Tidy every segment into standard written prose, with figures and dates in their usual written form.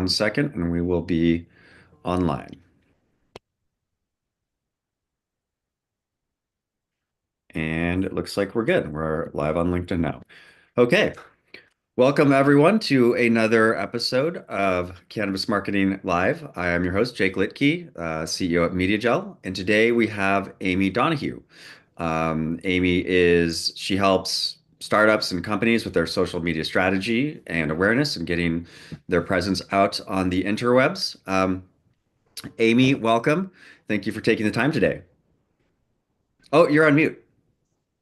1 second and we will be online. And it looks like we're good. We're live on LinkedIn now. Okay. Welcome everyone to another episode of Cannabis Marketing Live. I am your host, Jake Litke, CEO at MediaJel, and today we have Amy Donahue. She helps startups and companies with their social media strategy and awareness and getting their presence out on the interwebs. Amy, welcome. Thank you for taking the time today. Oh, you're on mute,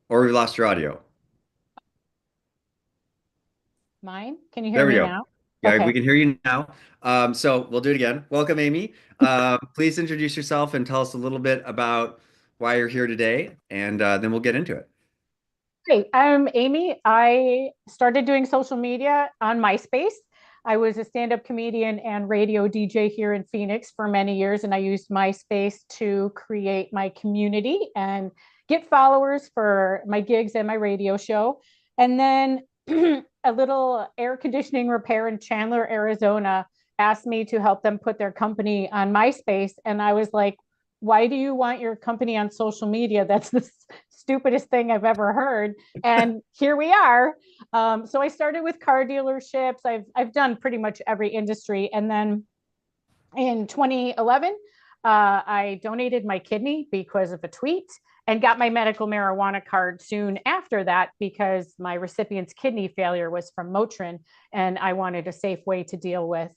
or we lost your audio. Mine? Can you hear There we me go. now? Yeah, we Okay. can hear you now. So we'll do it again. Welcome, Amy. Please introduce yourself and tell us a little bit about why you're here today, and then we'll get into it. Great. I'm Amy. I started doing social media on MySpace. I was a stand-up comedian and radio DJ here in Phoenix for many years, and I used MySpace to create my community and get followers for my gigs and my radio show. And then a little air conditioning repair in Chandler, Arizona asked me to help them put their company on MySpace. And I was like, why do you want your company on social media? That's the stupidest thing I've ever heard. And here we are. So I started with car dealerships. I've done pretty much every industry. And then in 2011, I donated my kidney because of a tweet and got my medical marijuana card soon after that because my recipient's kidney failure was from Motrin, and I wanted a safe way to deal with,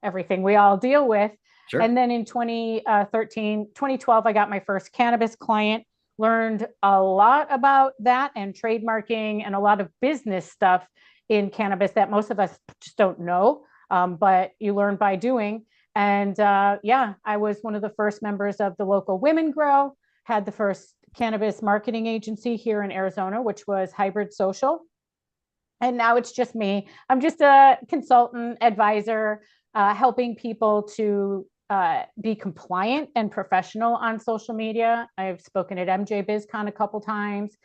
everything we all deal with. Sure. And then in 2013, 2012, I got my first cannabis client, learned a lot about that and trademarking and a lot of business stuff in cannabis that most of us just don't know, but you learn by doing. And yeah, I was one of the first members of the local Women Grow, had the first cannabis marketing agency here in Arizona, which was Hybrid Social. And now it's just me. I'm just a consultant, advisor, helping people to be compliant and professional on social media. I've spoken at MJ BizCon a couple times,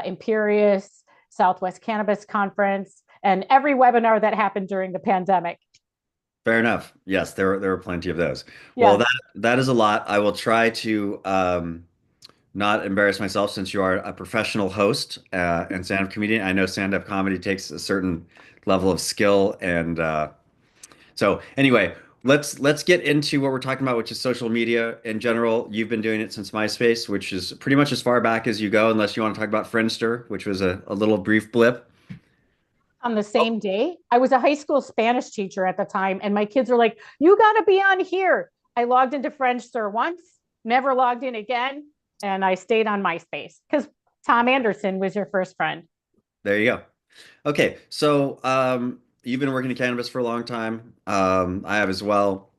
Imperious, Southwest Cannabis Conference, and every webinar that happened during the pandemic. Fair enough. Yes, there were plenty of those. Well, Yes. that is a lot. I will try to not embarrass myself since you are a professional host and stand-up comedian. I know stand-up comedy takes a certain level of skill, and so anyway, let's get into what we're talking about, which is social media in general. You've been doing it since MySpace, which is pretty much as far back as you go, unless you want to talk about Friendster, which was a little brief blip. On the same day. I was a high school Spanish teacher at the time, and my kids were like, "You got to be on here." I logged into Friendster once, never logged in again, and I stayed on MySpace because Tom Anderson was your first friend. There you go. Okay, so you've been working in cannabis for a long time. I have as well.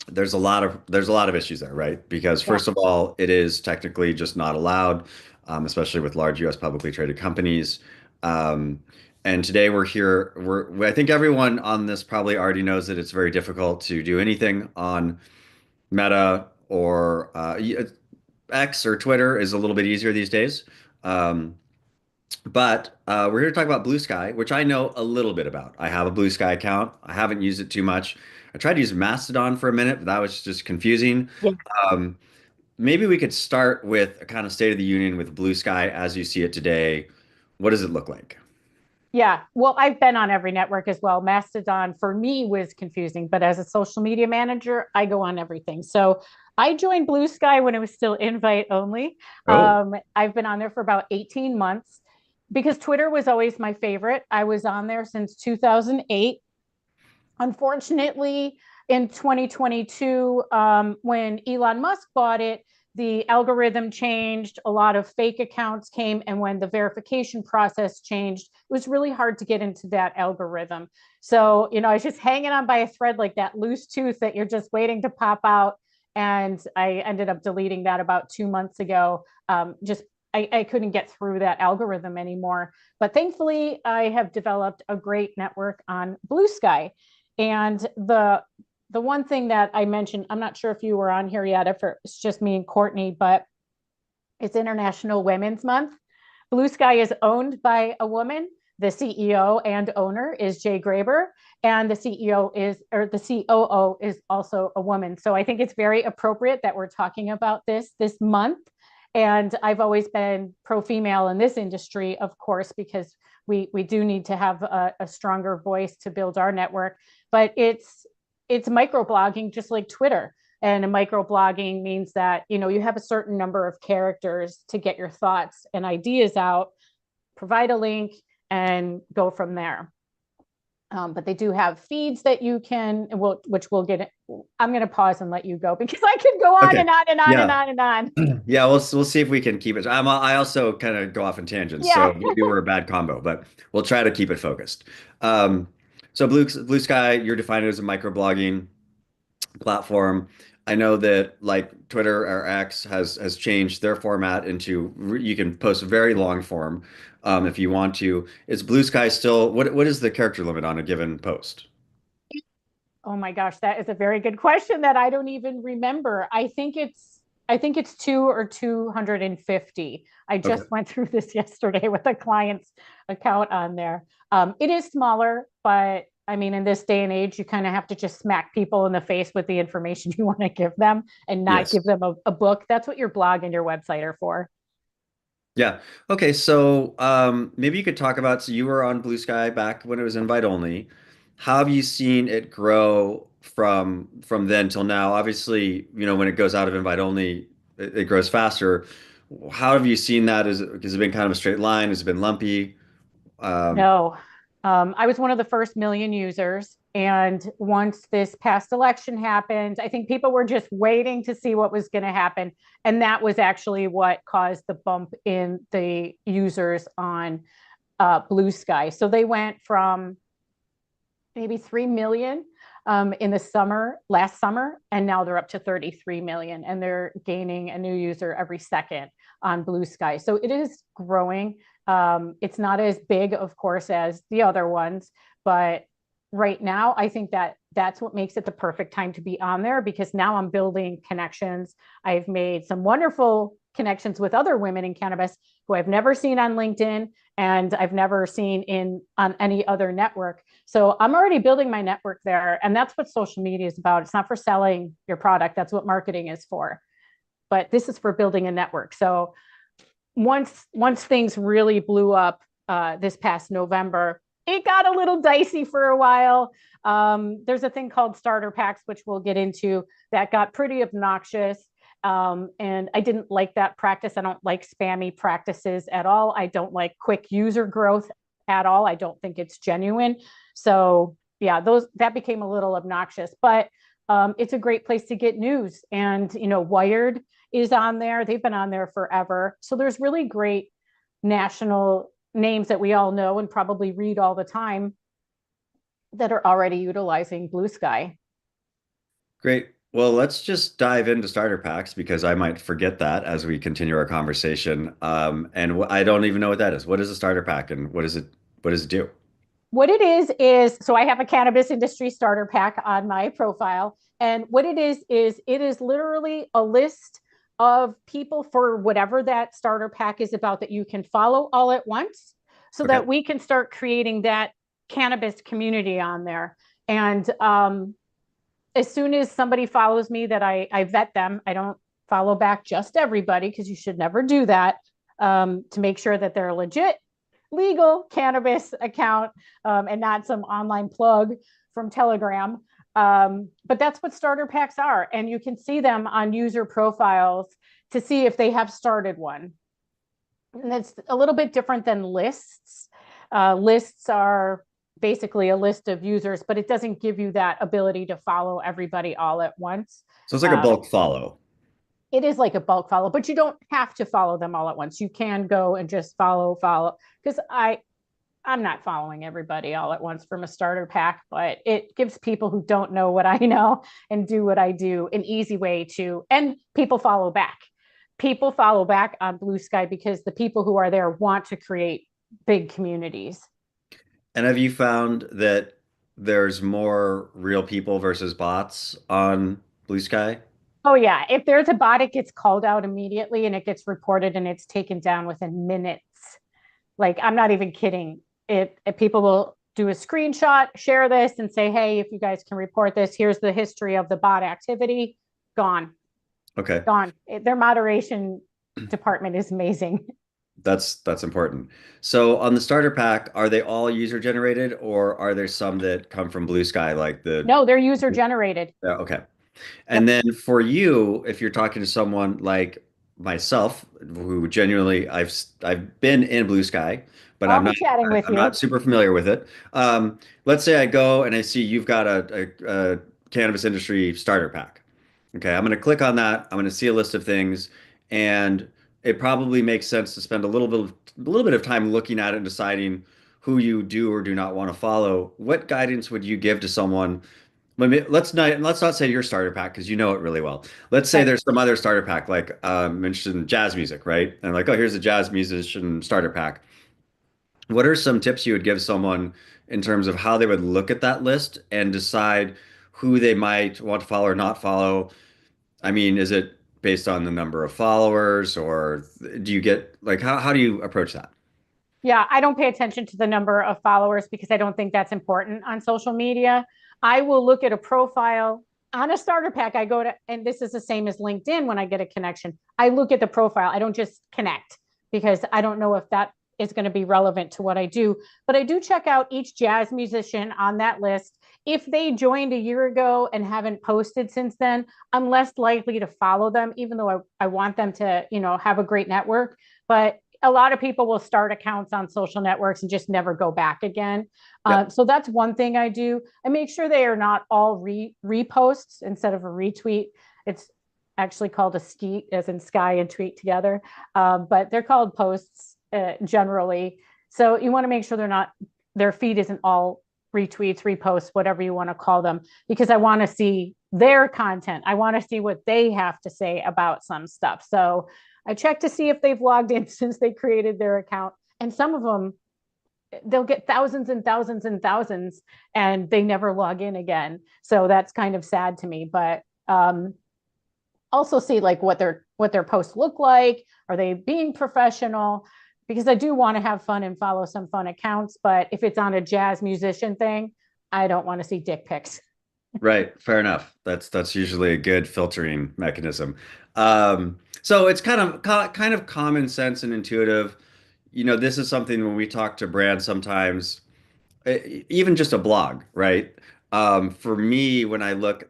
There's a lot of issues there, right? Because Yeah. first of all, it is technically just not allowed, especially with large U.S. publicly traded companies. Um, and today we're here. I think everyone on this probably already knows that it's very difficult to do anything on Meta or X or Twitter is a little bit easier these days. Um, but we're here to talk about Bluesky, which I know a little bit about. I have a Bluesky account. I haven't used it too much. I tried to use Mastodon for a minute, but that was just confusing. Yeah. Um, Maybe we could start with a kind of state of the union with Bluesky as you see it today. What does it look like? Yeah. Well, I've been on every network as well. Mastodon for me was confusing, but as a social media manager, I go on everything. So I joined Bluesky when it was still invite only. Oh, I've been on there for about 18 months because Twitter was always my favorite. I was on there since 2008. Unfortunately, in 2022, when Elon Musk bought it, the algorithm changed, a lot of fake accounts came, and when the verification process changed, it was really hard to get into that algorithm. So, I was just hanging on by a thread like that loose tooth that you're just waiting to pop out. And I ended up deleting that about 2 months ago. Just I couldn't get through that algorithm anymore. But thankfully, I have developed a great network on Bluesky. And the one thing that I mentioned, I'm not sure if you were on here yet, if it's just me and Courtney, but it's International Women's Month. Bluesky is owned by a woman. The CEO and owner is Jay Graber, and the CEO is, or the COO is also a woman. So I think it's very appropriate that we're talking about this month. And I've always been pro female in this industry, of course, because we do need to have a stronger voice to build our network. But it's microblogging, just like Twitter. And microblogging means that you have a certain number of characters to get your thoughts and ideas out, provide a link, and go from there. But they do have feeds that you can, which we'll get. I'm going to pause and let you go because I could go on Okay. and on and on and Yeah. on and on. Yeah, we'll see if we can keep it. I also kind of go off in tangents, so Yeah. maybe we're a bad combo, but we'll try to keep it focused. Um, so Blue Sky, you're defined as a microblogging platform. I know that like Twitter or X has changed their format into you can post very long form if you want to. Is Blue Sky still what is the character limit on a given post? Oh my gosh, that is a very good question that I don't even remember. I think it's 2 or 250. I Okay. just went through this yesterday with a client's account on there. It is smaller, but I mean, in this day and age, you kind of have to just smack people in the face with the information you want to give them and not give Yes. them a book. That's what your blog and your website are for. Yeah. Okay. So maybe you could talk about, so you were on Blue Sky back when it was invite only. How have you seen it grow from then till now? Obviously, when it goes out of invite only, it grows faster. How have you seen that? Has it been kind of a straight line? Has it been lumpy? Um, No. I was one of the first million users. And once this past election happened, I think people were just waiting to see what was going to happen. And that was actually what caused the bump in the users on Blue Sky. So they went from maybe 3 million in the last summer, and now they're up to 33 million, and they're gaining a new user every second on Blue Sky. So it is growing. It's not as big, of course, as the other ones, but right now, I think that that's what makes it the perfect time to be on there because now I'm building connections. I've made some wonderful connections with other women in cannabis who I've never seen on LinkedIn and I've never seen on any other network. So I'm already building my network there. And that's what social media is about. It's not for selling your product. That's what marketing is for. But this is for building a network. So once things really blew up this past November, it got a little dicey for a while. There's a thing called starter packs, which we'll get into, that got pretty obnoxious. And I didn't like that practice. I don't like spammy practices at all. I don't like quick user growth at all. I don't think it's genuine. So yeah, that became a little obnoxious, but it's a great place to get news. And Wired is on there. They've been on there forever. So there's really great national names that we all know and probably read all the time that are already utilizing Blue Sky. Great. Well, let's just dive into starter packs because I might forget that as we continue our conversation. And I don't even know what that is. What is a starter pack and what does it do? What it is so I have a cannabis industry starter pack on my profile. And what it is literally a list of people for whatever that starter pack is about that you can follow all at once so Okay. that we can start creating that cannabis community on there. And as soon as somebody follows me that I vet them, I don't follow back just everybody because you should never do that, to make sure that they're legit legal cannabis account, and not some online plug from Telegram. But that's what starter packs are. And you can see them on user profiles to see if they have started one. And it's a little bit different than lists. Lists are basically a list of users, but it doesn't give you that ability to follow everybody all at once. So it's like a Um, bulk follow. it is like a bulk follow, but you don't have to follow them all at once. You can go and just follow because I'm not following everybody all at once from a starter pack, but it gives people who don't know what I know and do what I do an easy way to, and people follow back. People follow back on Blue Sky because the people who are there want to create big communities. And have you found that there's more real people versus bots on Blue Sky? Oh yeah, if there's a bot, it gets called out immediately and it gets reported and it's taken down within minutes. Like I'm not even kidding. people will do a screenshot, share this, and say, hey, if you guys can report this, here's the history of the bot activity. Gone, Okay. gone. Their moderation department is amazing. That's important. So on the starter pack, are they all user generated or are there some that come from Blue Sky like the No, they're user generated. yeah, okay. And Yep. then for you, if you're talking to someone like myself, who genuinely I've been in Blue Sky, but I'll be chatting with I'm not you. super familiar with it. Let's say I go and I see you've got a cannabis industry starter pack. Okay, I'm going to click on that. I'm going to see a list of things, and it probably makes sense to spend a little bit of time looking at it and deciding who you do or do not want to follow. What guidance would you give to someone? Let's not say your starter pack because you know it really well. Let's say Right. there's some other starter pack like mentioned in jazz music, right? And like, oh, here's a jazz musician starter pack. What are some tips you would give someone in terms of how they would look at that list and decide who they might want to follow or not follow? I mean, is it based on the number of followers, or do you get like how do you approach that? Yeah, I don't pay attention to the number of followers because I don't think that's important on social media. I will look at a profile on a starter pack. I go to, and this is the same as LinkedIn when I get a connection. I look at the profile. I don't just connect because I don't know if that is going to be relevant to what I do. But I do check out each jazz musician on that list. If they joined a year ago and haven't posted since then, I'm less likely to follow them, even though I want them to, have a great network. But a lot of people will start accounts on social networks and just never go back again. Yeah. So that's one thing I do. I make sure they are not all reposts instead of a retweet. It's actually called a skeet, as in sky and tweet together, but they're called posts generally. So you want to make sure their feed isn't all retweets, reposts, whatever you want to call them, because I want to see their content. I want to see what they have to say about some stuff. So I check to see if they've logged in since they created their account. And some of them, they'll get thousands and thousands and thousands and they never log in again. So that's kind of sad to me. But also see like what their posts look like. Are they being professional? Because I do want to have fun and follow some fun accounts. But if it's on a jazz musician thing, I don't want to see dick pics. Right, fair enough. That's usually a good filtering mechanism. So it's kind of common sense and intuitive. You know, this is something when we talk to brands sometimes, even just a blog, right? For me, when I look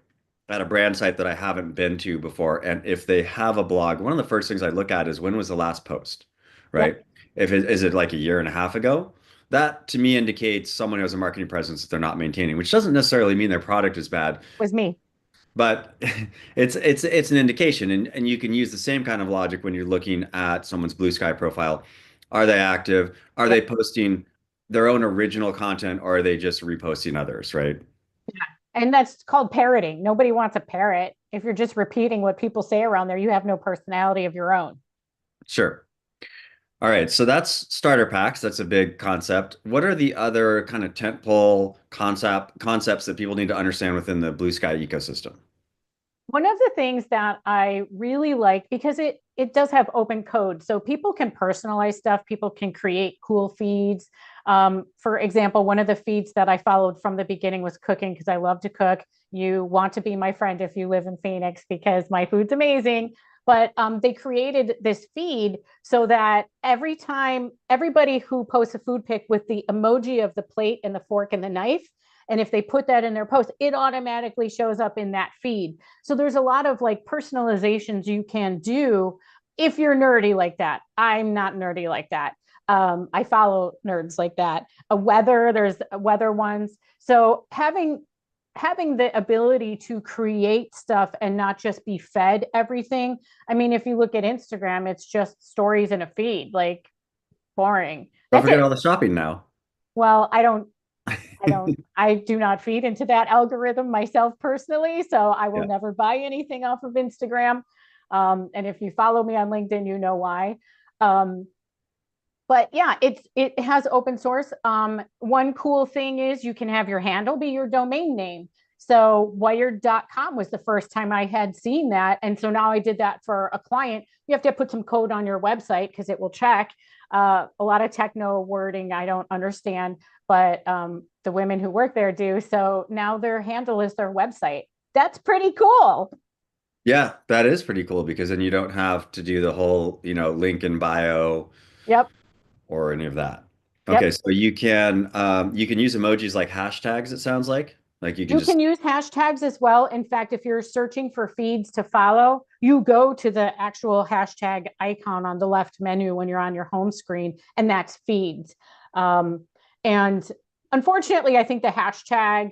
at a brand site that I haven't been to before, and if they have a blog, one of the first things I look at is when was the last post, right? Yep, If it is it like a year and a half ago, that to me indicates someone who has a marketing presence that they're not maintaining, which doesn't necessarily mean their product is bad, was me. but it's an indication, and you can use the same kind of logic when you're looking at someone's Blue Sky profile. Are they active? Are they Yep. posting their own original content, or are they just reposting others, right? And that's called parroting. Nobody wants a parrot. If you're just repeating what people say around there, you have no personality of your own. Sure. All right, so that's starter packs. That's a big concept. What are the other kind of tentpole concepts that people need to understand within the Blue Sky ecosystem? One of the things that I really like because it does have open code, so people can personalize stuff. People can create cool feeds. For example, one of the feeds that I followed from the beginning was cooking because I love to cook. You want to be my friend if you live in Phoenix because my food's amazing. But they created this feed so that every time everybody who posts a food pic with the emoji of the plate and the fork and the knife, and if they put that in their post, it automatically shows up in that feed. So there's a lot of like personalizations you can do if you're nerdy like that. I'm not nerdy like that. I follow nerds like that. There's weather ones. So having the ability to create stuff and not just be fed everything. I mean, if you look at Instagram, it's just stories in a feed, like boring. Don't That's forget it. all the shopping now. Well, I do not feed into that algorithm myself personally. So I will Yeah. never buy anything off of Instagram. And if you follow me on LinkedIn, you know why. Um, but yeah, it has open source. One cool thing is you can have your handle be your domain name. So wired.com was the first time I had seen that. And so now I did that for a client. You have to put some code on your website because it will check. A lot of techno wording I don't understand, but the women who work there do. So now their handle is their website. That's pretty cool. Yeah, that is pretty cool because then you don't have to do the whole, link in bio Yep. or any of that. Okay, Yep. so you can use emojis like hashtags, it sounds like. Like you can You can just use hashtags as well. In fact, if you're searching for feeds to follow, you go to the actual hashtag icon on the left menu when you're on your home screen, and that's feeds. And unfortunately, I think the hashtag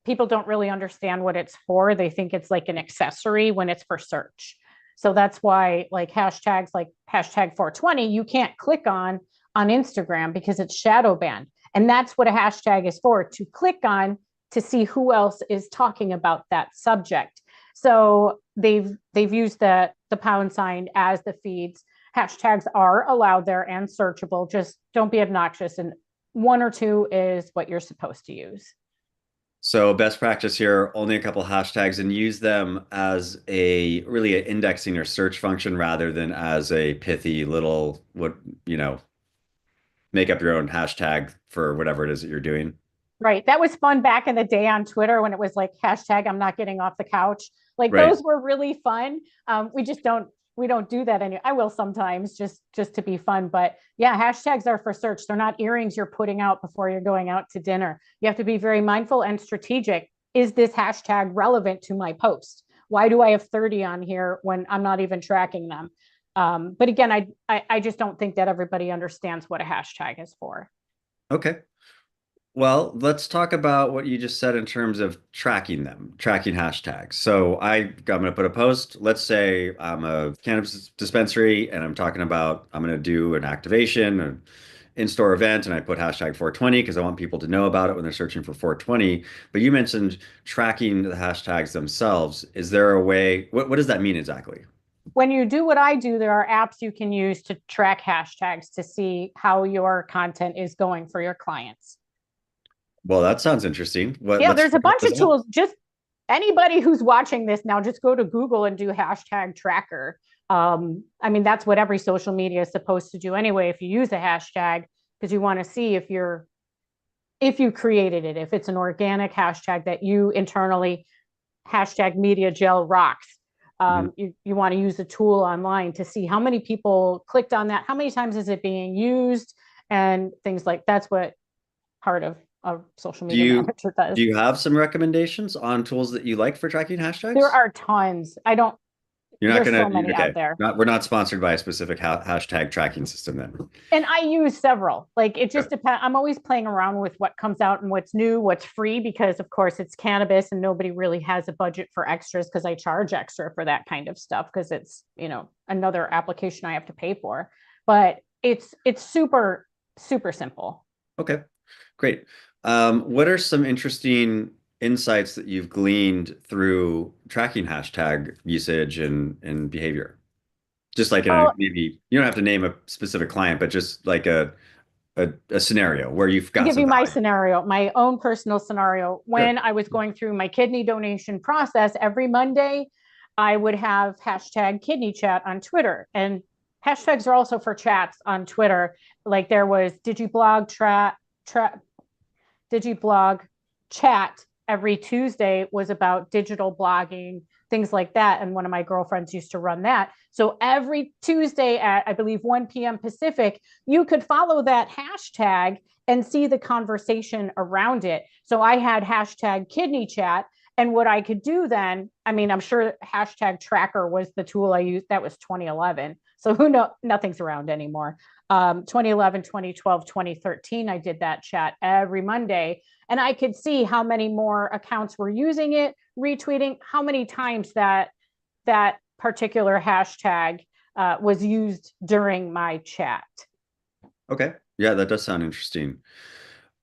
people don't really understand what it's for. They think it's like an accessory when it's for search. So that's why like hashtags like hashtag 420, you can't click on Instagram because it's shadow banned. And that's what a hashtag is for, to click on to see who else is talking about that subject. So they've used the pound sign as the feeds. Hashtags are allowed there and searchable. Just don't be obnoxious. And one or two is what you're supposed to use. so best practice here, only a couple hashtags and use them as a really an indexing or search function rather than as a pithy little you know, make up your own hashtag for whatever it is that you're doing. Right. That was fun back in the day on Twitter when it was like hashtag I'm not getting off the couch. Like Right. those were really fun. We don't do that anymore. I will sometimes just to be fun, but yeah, hashtags are for search. They're not earrings you're putting out before you're going out to dinner. You have to be very mindful and strategic. Is this hashtag relevant to my post? Why do I have 30 on here when I'm not even tracking them? But again, I just don't think that everybody understands what a hashtag is for. Okay. Well, let's talk about what you just said in terms of tracking them, tracking hashtags. So I'm going to put a post. Let's say I'm a cannabis dispensary and I'm going to do an activation, an in-store event, and I put hashtag 420 because I want people to know about it when they're searching for 420. But you mentioned tracking the hashtags themselves. Is there a way, what does that mean exactly? When you do what I do, there are apps you can use to track hashtags to see how your content is going for your clients. Well, that sounds interesting. Yeah, Let's there's a talk about bunch of those apps. tools. Just anybody who's watching this now, just go to Google and do hashtag tracker. I mean, that's what every social media is supposed to do anyway. If you use a hashtag, because you want to see if you created it, if it's an organic hashtag that you internally hashtag MediaJel rocks. Mhm. You want to use a tool online to see how many people clicked on that, how many times is it being used, and things like that's what part of a social Do media you manager do does. you have some recommendations on tools that you like for tracking There hashtags? are tons. I don't, You're not there's gonna, so many out okay. there. We're not sponsored by a specific hashtag tracking system then. And I use several. Like it Sure. just depends. I'm always playing around with what comes out and what's new, what's free, because of course it's cannabis and nobody really has a budget for extras because I charge extra for that kind of stuff because it's, another application I have to pay for. But it's super, super simple. Okay, great. What are some interesting insights that you've gleaned through tracking hashtag usage and behavior? Just like in a Well, maybe you don't have to name a specific client, but just like a scenario where you've I'll got give some you my value. scenario, my own personal scenario. Sure. When I was going through my kidney donation process, every Monday, I would have hashtag kidney chat on Twitter. And hashtags are also for chats on Twitter. Like there was tra, Digiblog chat every Tuesday was about digital blogging, things like that. And one of my girlfriends used to run that. So every Tuesday at, I believe, 1 p.m. Pacific, you could follow that hashtag and see the conversation around it. So I had hashtag kidney chat. And what I could do then, I mean, I'm sure hashtag tracker was the tool I used. That was 2011. So who know, nothing's around anymore. 2011, 2012, 2013, I did that chat every Monday. And I could see how many more accounts were using it, retweeting, how many times that particular hashtag was used during my chat. Okay. Yeah, that does sound interesting.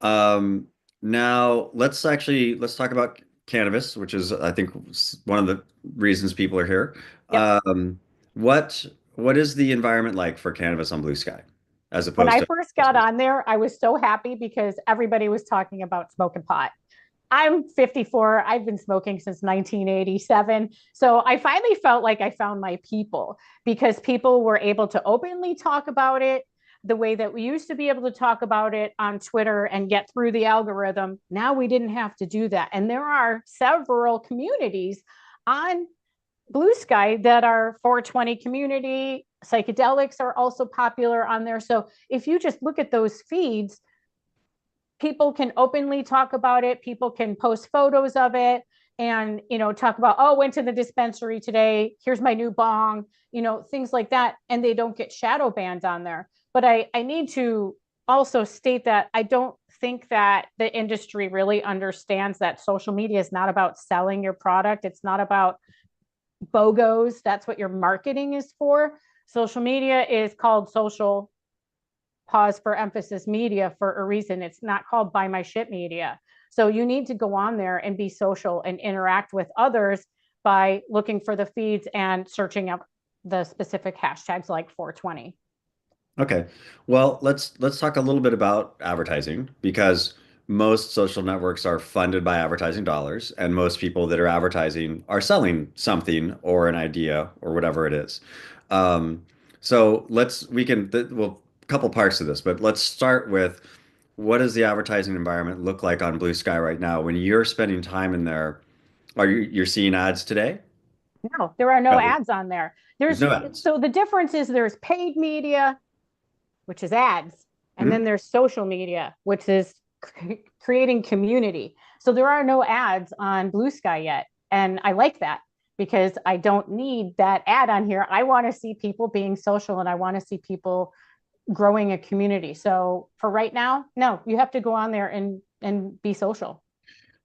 Um, Now let's talk about cannabis, which is I think one of the reasons people are here. Yep. What what is the environment like for cannabis on Blue Sky, as When opposed I to first got on there, I was so happy because everybody was talking about smoking pot. I'm 54. I've been smoking since 1987. So I finally felt like I found my people because people were able to openly talk about it the way that we used to be able to talk about it on Twitter and get through the algorithm. Now we didn't have to do that. And there are several communities on Bluesky that are 420 community. Psychedelics are also popular on there. So if you just look at those feeds, people can openly talk about it. People can post photos of it and, talk about, oh, went to the dispensary today. Here's my new bong, things like that. And they don't get shadow banned on there. But I need to also state that I don't think that the industry really understands that social media is not about selling your product. It's not about BOGOs. That's what your marketing is for. Social media is called social pause for emphasis media for a reason. It's not called buy my shit media. So you need to go on there and be social and interact with others by looking for the feeds and searching up the specific hashtags like 420. Okay. Well, let's talk a little bit about advertising because most social networks are funded by advertising dollars, and most people that are advertising are selling something or an idea or whatever it is. Um, so we can, well, a couple parts to this, but let's start with what does the advertising environment look like on Blue Sky right now? When you're spending time in there, you're seeing ads today? No, there are no No, ads on there. there's There's no ads. so the difference is there's paid media, which is ads, and then Mhm. there's social media, which is creating community. So there are no ads on Bluesky yet, and I like that because I don't need that ad on here. I want to see people being social, and I want to see people growing a community. So for right now, no, you have to go on there and be social.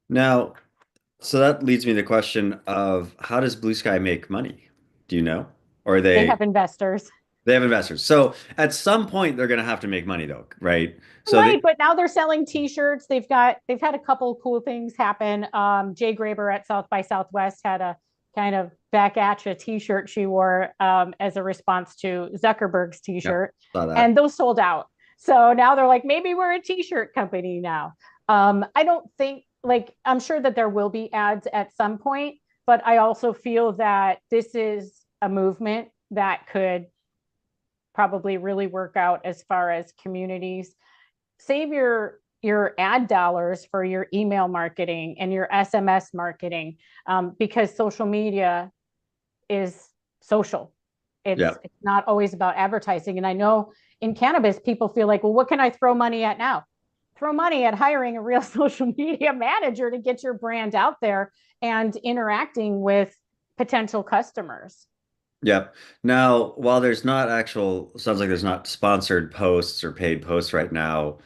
Now, so that leads me to the question of how does Blue Sky make money? Do you know? Or are They have they investors. they have investors. So at some point they're going to have to make money though, right? So Right, but now they're selling T-shirts. They've had a couple of cool things happen. Jay Graber at South by Southwest had a kind of back at you T-shirt she wore as a response to Zuckerberg's yeah, T-shirt, saw that. and those sold out. So now they're like, maybe we're a T-shirt company now. I don't think like I'm sure that there will be ads at some point, but I also feel that this is a movement that could probably really work out as far as communities save your ad dollars for your email marketing and your SMS marketing because social media is social. Yeah. It's not always about advertising. And I know in cannabis, people feel like, well, what can I throw money at now? Throw money at hiring a real social media manager to get your brand out there and interacting with potential customers. Yep. Now, while there's not sounds like there's not sponsored posts or paid posts right now,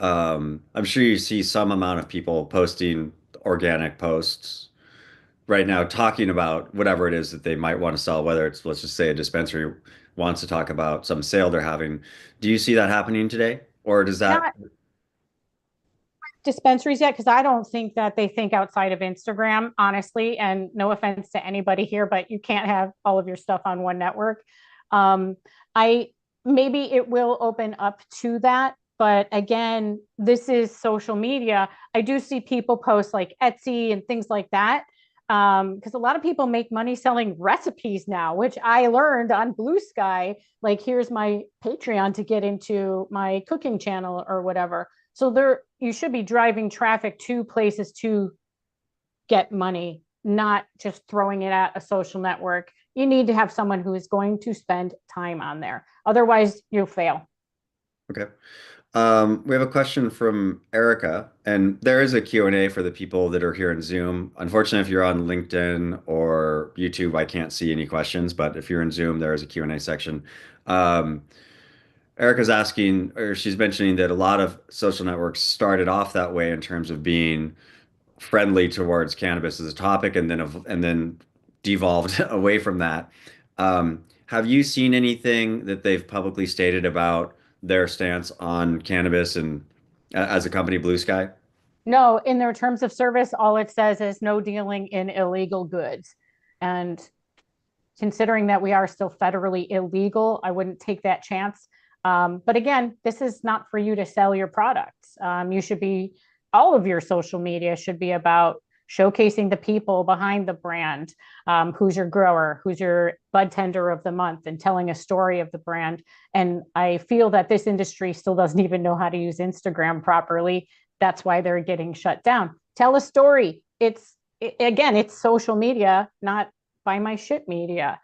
I'm sure you see some amount of people posting organic posts right now talking about whatever it is that they might want to sell, whether it's, let's just say, a dispensary wants to talk about some sale they're having. Do you see that happening today? Or does that, Not dispensaries yet because I don't think that they think outside of Instagram, honestly. And no offense to anybody here, but you can't have all of your stuff on one network. I maybe it will open up to that. But again, this is social media. I do see people post like Etsy and things like that because a lot of people make money selling recipes now, which I learned on Bluesky. Like, here's my Patreon to get into my cooking channel or whatever. So there, you should be driving traffic to places to get money, not just throwing it at a social network. You need to have someone who is going to spend time on there. Otherwise, you'll fail. okay. We have a question from Erica, and there is a Q&A for the people that are here in Zoom. Unfortunately, if you're on LinkedIn or YouTube, I can't see any questions, but if you're in Zoom, there is a Q&A section. Um, Erica's asking, or she's mentioning that a lot of social networks started off that way in terms of being friendly towards cannabis as a topic, and then devolved away from that. Have you seen anything that they've publicly stated about their stance on cannabis and as a company, Blue Sky? No, in their terms of service, all it says is no dealing in illegal goods. And considering that we are still federally illegal, I wouldn't take that chance. But again, this is not for you to sell your products. You should be all of your social media should be about showcasing the people behind the brand, who's your grower, who's your bud tender of the month, and telling a story of the brand. And I feel that this industry still doesn't even know how to use Instagram properly. That's why they're getting shut down. Tell a story. Again, it's social media, not buy my shit media.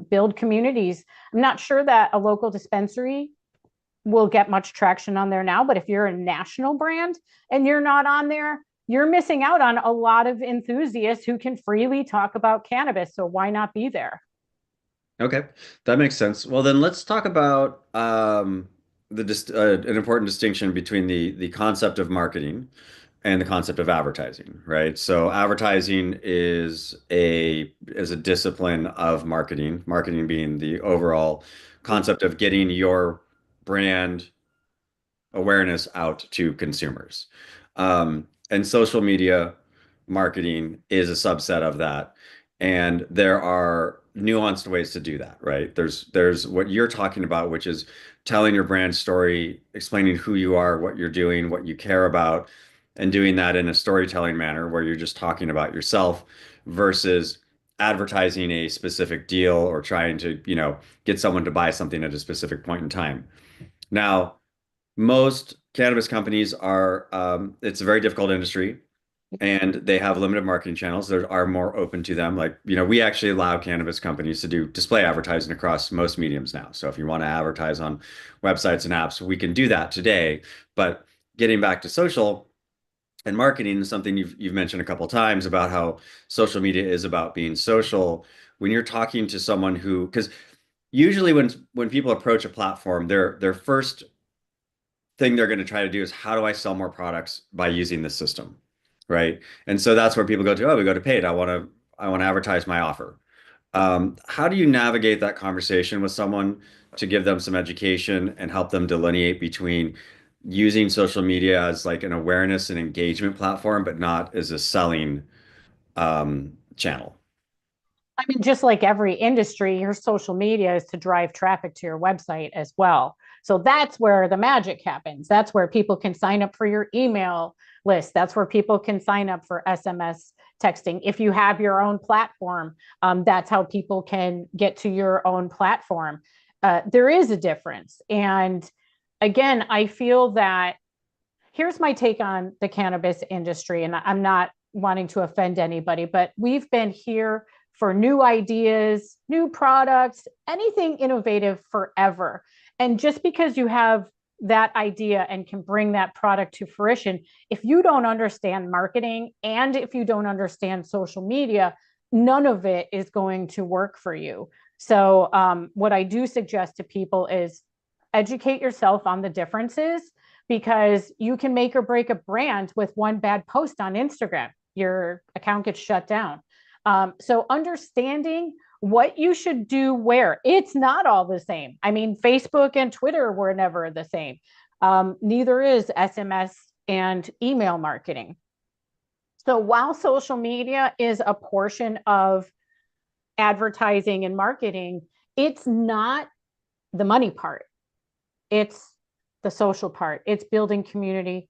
Build communities. I'm not sure that a local dispensary will get much traction on there now, but if you're a national brand and you're not on there, you're missing out on a lot of enthusiasts who can freely talk about cannabis. So why not be there? Okay, that makes sense. Well, then let's talk about an important distinction between the concept of marketing and the concept of advertising, right? So advertising is a discipline of marketing, marketing being the overall concept of getting your brand awareness out to consumers. And social media marketing is a subset of that. And there are nuanced ways to do that, right? There's what you're talking about, which is telling your brand story, explaining who you are, what you're doing, what you care about, and doing that in a storytelling manner where you're just talking about yourself versus advertising a specific deal or trying to, get someone to buy something at a specific point in time. Now, most cannabis companies it's a very difficult industry and they have limited marketing channels that are more open to them. Like, we actually allow cannabis companies to do display advertising across most mediums now. So if you want to advertise on websites and apps, we can do that today. But getting back to social and marketing is something you've mentioned a couple of times about how social media is about being social. When you're talking to someone because usually when people approach a platform, their first thing they're going to try to do is how do I sell more products by using this system, right? And so that's where people go to, oh, we go to paid. I want to advertise my offer. How do you navigate that conversation with someone to give them some education and help them delineate between using social media as like an awareness and engagement platform, but not as a selling channel? I mean, just like every industry, your social media is to drive traffic to your website as well. So that's where the magic happens. That's where people can sign up for your email list. That's where people can sign up for SMS texting. If you have your own platform, that's how people can get to your own platform. There is a difference. And again, I feel that here's my take on the cannabis industry, and I'm not wanting to offend anybody, but we've been here for new ideas, new products, anything innovative forever. And just because you have that idea and can bring that product to fruition, if you don't understand marketing and if you don't understand social media, none of it is going to work for you. So, what I do suggest to people is educate yourself on the differences because you can make or break a brand with one bad post on Instagram. Your account gets shut down. So understanding what you should do where it's not all the same. I mean, Facebook and Twitter were never the same. Neither is SMS and email marketing. So while social media is a portion of advertising and marketing, it's not the money part. It's the social part. It's building community,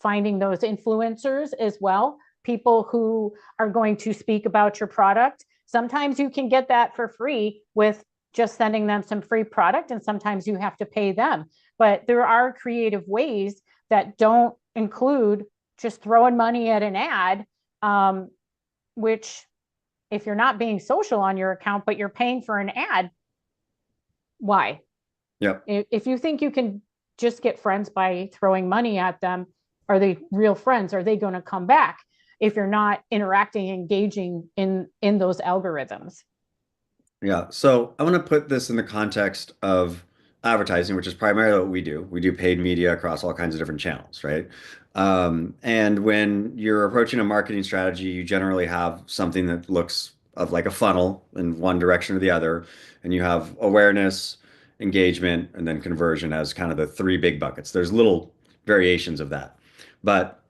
finding those influencers as well, people who are going to speak about your product. Sometimes you can get that for free with just sending them some free product, and sometimes you have to pay them. But there are creative ways that don't include just throwing money at an ad, which if you're not being social on your account, but you're paying for an ad, why? Yep. If you think you can just get friends by throwing money at them, are they real friends? Are they going to come back if you're not interacting, engaging in those algorithms? Yeah. So I want to put this in the context of advertising, which is primarily what we do. We do paid media across all kinds of different channels, right? And when you're approaching a marketing strategy, you generally have something that looks of like a funnel in one direction or the other, and you have awareness, engagement, and then conversion as kind of the three big buckets. There's little variations of that. But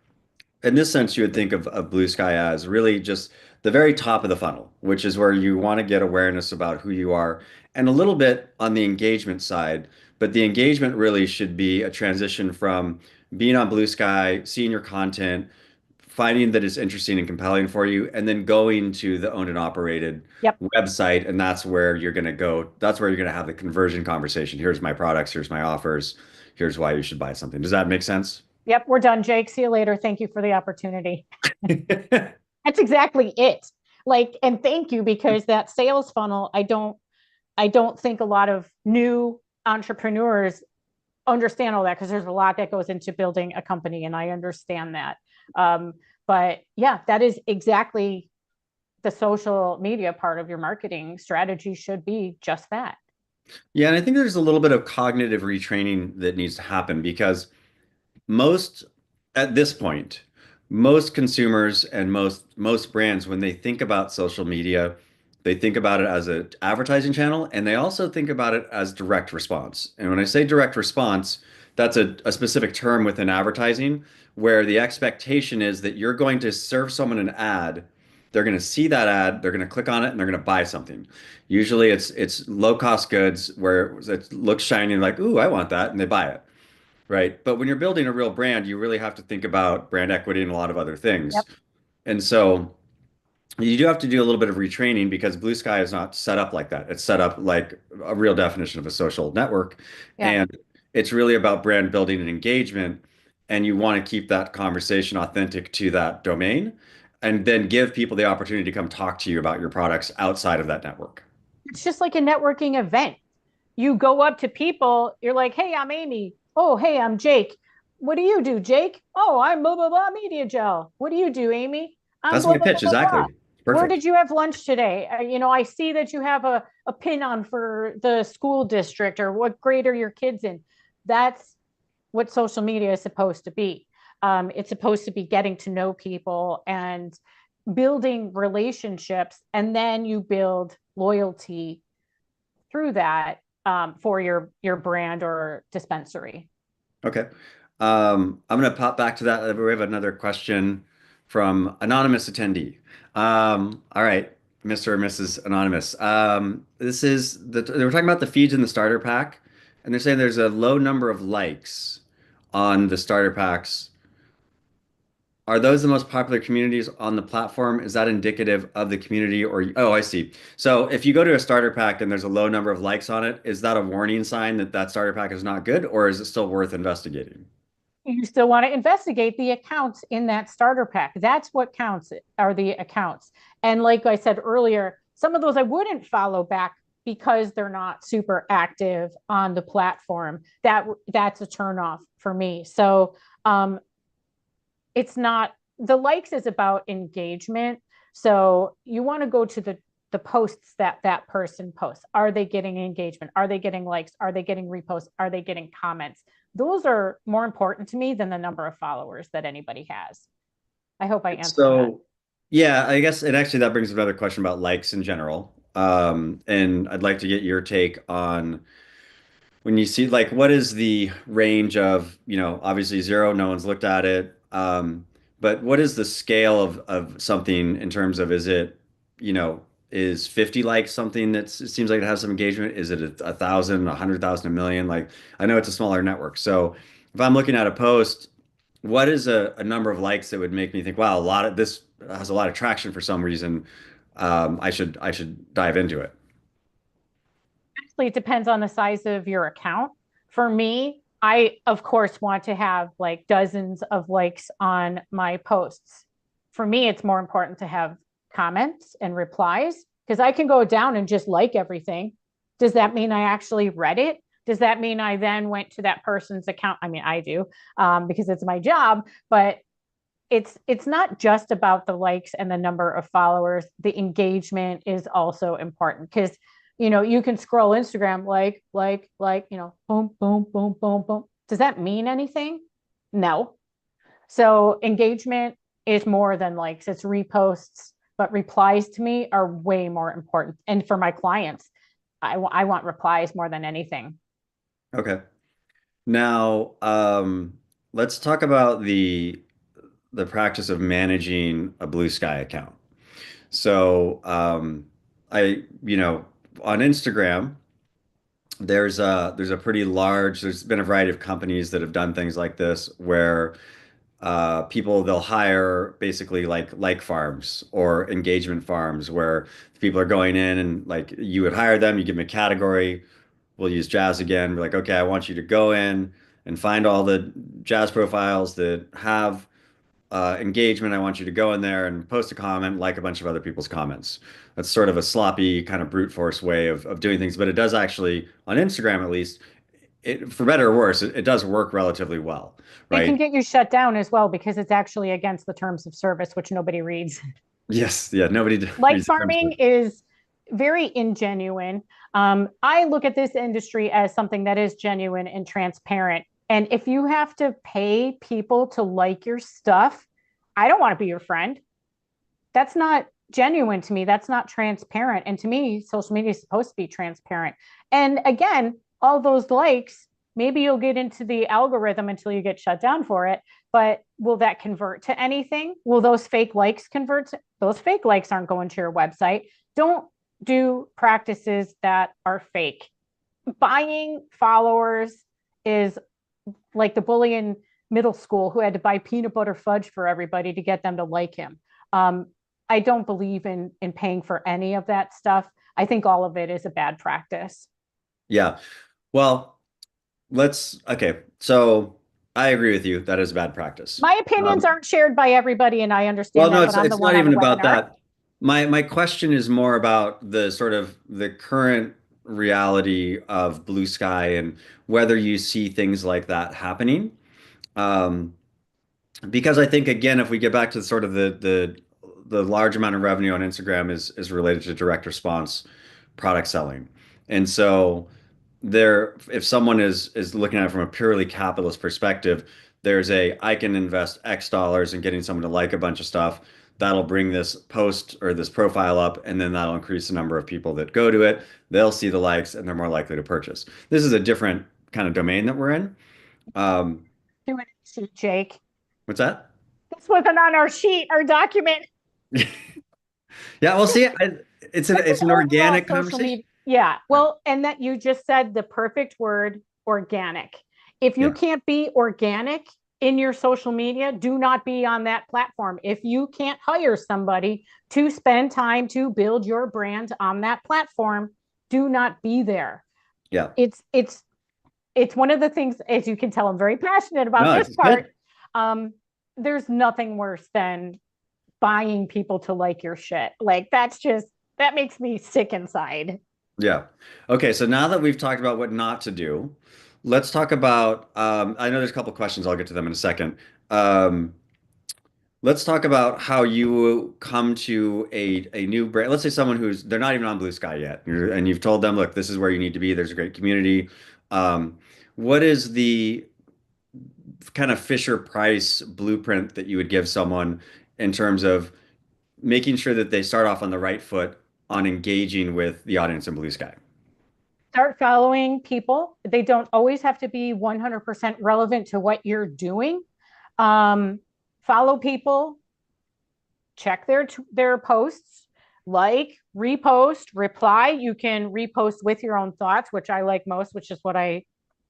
in this sense, you would think of Bluesky as really just the very top of the funnel, which is where you want to get awareness about who you are and a little bit on the engagement side. But the engagement really should be a transition from being on Blue Sky, seeing your content, finding that it's interesting and compelling for you, and then going to the owned and operated Yep. website, and that's where you're going to go. That's where you're going to have the conversion conversation. Here's my products, here's my offers, here's why you should buy something. Does that make sense? Yep. We're done, Jake. See you later. Thank you for the opportunity. That's exactly it. Like, and thank you, because that sales funnel, I don't think a lot of new entrepreneurs understand all that, because there's a lot that goes into building a company, and I understand that. Um, but yeah, that is exactly the social media part of your marketing strategy should be just that. Yeah, and I think there's a little bit of cognitive retraining that needs to happen because most at this point, most consumers and most brands, when they think about social media, they think about it as an advertising channel, and they also think about it as direct response. And when I say direct response, that's a specific term within advertising where the expectation is that you're going to serve someone an ad. They're going to see that ad, they're going to click on it, and they're going to buy something. Usually it's low cost goods where it looks shiny and like, ooh, I want that, and they buy it. Right. But when you're building a real brand, you really have to think about brand equity and a lot of other things. Yep. And so you do have to do a little bit of retraining because Blue Sky is not set up like that. It's set up like a real definition of a social network. Yeah. And it's really about brand building and engagement. And you want to keep that conversation authentic to that domain and then give people the opportunity to come talk to you about your products outside of that network. It's just like a networking event. You go up to people, you're like, hey, I'm Amy. Oh, hey, I'm Jake. What do you do, Jake? Oh, I'm blah, blah, blah, MediaJel. What do you do, Amy? I'm That's blah, my blah, blah, pitch, blah, blah. exactly. Where Perfect. did you have lunch today? I see that you have a pin on for the school district, or what grade are your kids in? That's what social media is supposed to be. It's supposed to be getting to know people and building relationships, and then you build loyalty through that, for your brand or dispensary. Okay. I'm going to pop back to that. We have another question from anonymous attendee. All right, Mr. or Mrs. Anonymous. This is they were talking about the feeds in the starter pack, and they're saying there's a low number of likes on the starter packs. Are those the most popular communities on the platform? Is that indicative of the community or, oh, I see. So if you go to a starter pack and there's a low number of likes on it, is that a warning sign that that starter pack is not good, or is it still worth investigating? You still want to investigate the accounts in that starter pack. That's what counts, are the accounts. And like I said earlier, some of those I wouldn't follow back because they're not super active on the platform. That's a turnoff for me. So it's not, the likes is about engagement. So you want to go to the posts that person posts. Are they getting engagement? Are they getting likes? Are they getting reposts? Are they getting comments? Those are more important to me than the number of followers that anybody has. I hope I answered that. So, yeah, I guess it actually that brings another question about likes in general. And I'd like to get your take on when you see like what is the range of, obviously zero, no one's looked at it. But what is the scale of something in terms of is it, you know, is 50 likes something it seems like it has some engagement? Is it a thousand, 100,000, a million? Like I know it's a smaller network. So if I'm looking at a post, what is a number of likes that would make me think, wow, a lot of this has a lot of traction for some reason. I should dive into it. Actually, it depends on the size of your account. For me, I of course want to have like dozens of likes on my posts. For me, it's more important to have comments and replies, because I can go down and just like everything. Does that mean I actually read it? Does that mean I then went to that person's account? I mean, I do, because it's my job, but it's not just about the likes and the number of followers. The engagement is also important, because you can scroll Instagram, like, boom, boom, boom, boom, boom. Does that mean anything? No. So engagement is more than likes, it's reposts, but replies to me are way more important. And for my clients, I want replies more than anything. Okay. Now, let's talk about the practice of managing a Blue Sky account. So, on Instagram, there's a pretty large, there's been a variety of companies that have done things like this where people they'll hire basically like farms or engagement farms where people are going in and like you would hire them, you give them a category. We'll use jazz again. We're like, okay, I want you to go in and find all the jazz profiles that have engagement. I want you to go in there and post a comment, like a bunch of other people's comments. That's sort of a sloppy kind of brute force way of doing things, but it does actually, on Instagram at least, for better or worse, it does work relatively well, It can right? get you shut down as well because it's actually against the terms of service, which nobody reads. Yes, yeah, nobody Like reads terms of farming it. is very ingenuine. I look at this industry as something that is genuine and transparent. And if you have to pay people to like your stuff, I don't want to be your friend. That's not genuine to me. That's not transparent. And to me, social media is supposed to be transparent. And again, all those likes, maybe you'll get into the algorithm until you get shut down for it. But will that convert to anything? Will those fake likes convert? Those fake likes aren't going to your website. Don't do practices that are fake. Buying followers is like the bully in middle school who had to buy peanut butter fudge for everybody to get them to like him. Um, I don't believe in paying for any of that stuff. I think all of it is a bad practice. Yeah. Well, okay. So I agree with you. That is bad practice. My opinions Um, aren't shared by everybody, and I well, understand no, that, but I'm the it's one not on even the about webinar. that. My question is more about the sort of the current reality of Blue Sky and whether you see things like that happening. Um, because I think again, if we get back to sort of the large amount of revenue on Instagram is related to direct response product selling. And so there, if someone is looking at it from a purely capitalist perspective, there's a I can invest X dollars in getting someone to like a bunch of stuff. That'll bring this post or this profile up, and then that'll increase the number of people that go to it. They'll see the likes, and they're more likely to purchase. This is a different kind of domain that we're in. Um, Do it, sheet, Jake. what's that? This wasn't on our sheet, our document. Yeah, well, see, It's an it's an overall organic social conversation. media. Yeah. Well, and that you just said the perfect word, organic. If you Yeah, can't be organic in your social media, do not be on that platform. If you can't hire somebody to spend time to build your brand on that platform, do not be there. yeah. It's one of the things, as you can tell, I'm very passionate about No, this it's part. good. Um, there's nothing worse than buying people to like your shit. Like that makes me sick inside. Yeah. Okay, so now that we've talked about what not to do, let's talk about. I know there's a couple questions. I'll get to them in a second. Um, let's talk about how you come to a new brand. Let's say someone who's they're not even on Blue Sky yet, and you've told them, look, this is where you need to be. There's a great community. What is the kind of Fisher Price blueprint that you would give someone in terms of making sure that they start off on the right foot on engaging with the audience in Blue Sky? Start following people. They don't always have to be 100% relevant to what you're doing. Um, Follow people, check their posts, like, repost, reply. You can repost with your own thoughts, which I like most, which is what I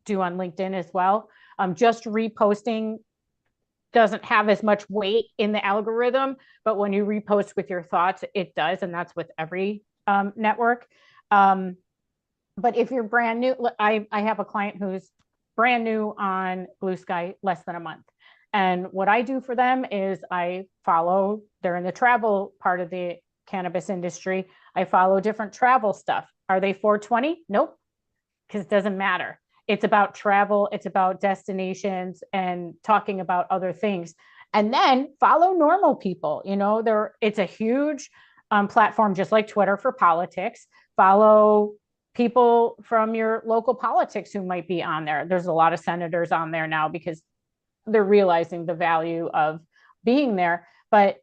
do on LinkedIn as well. Just reposting doesn't have as much weight in the algorithm, but when you repost with your thoughts, it does, and that's with every network. Um, but if you're brand new, I have a client who's brand new on Blue Sky, less than a month. And what I do for them is I follow, they're in the travel part of the cannabis industry. I follow different travel stuff. Are they 420? Nope, because it doesn't matter. It's about travel, it's about destinations and talking about other things. And then follow normal people. You know, it's a huge platform, just like Twitter for politics. Follow people from your local politics who might be on there. There's a lot of senators on there now because they're realizing the value of being there. But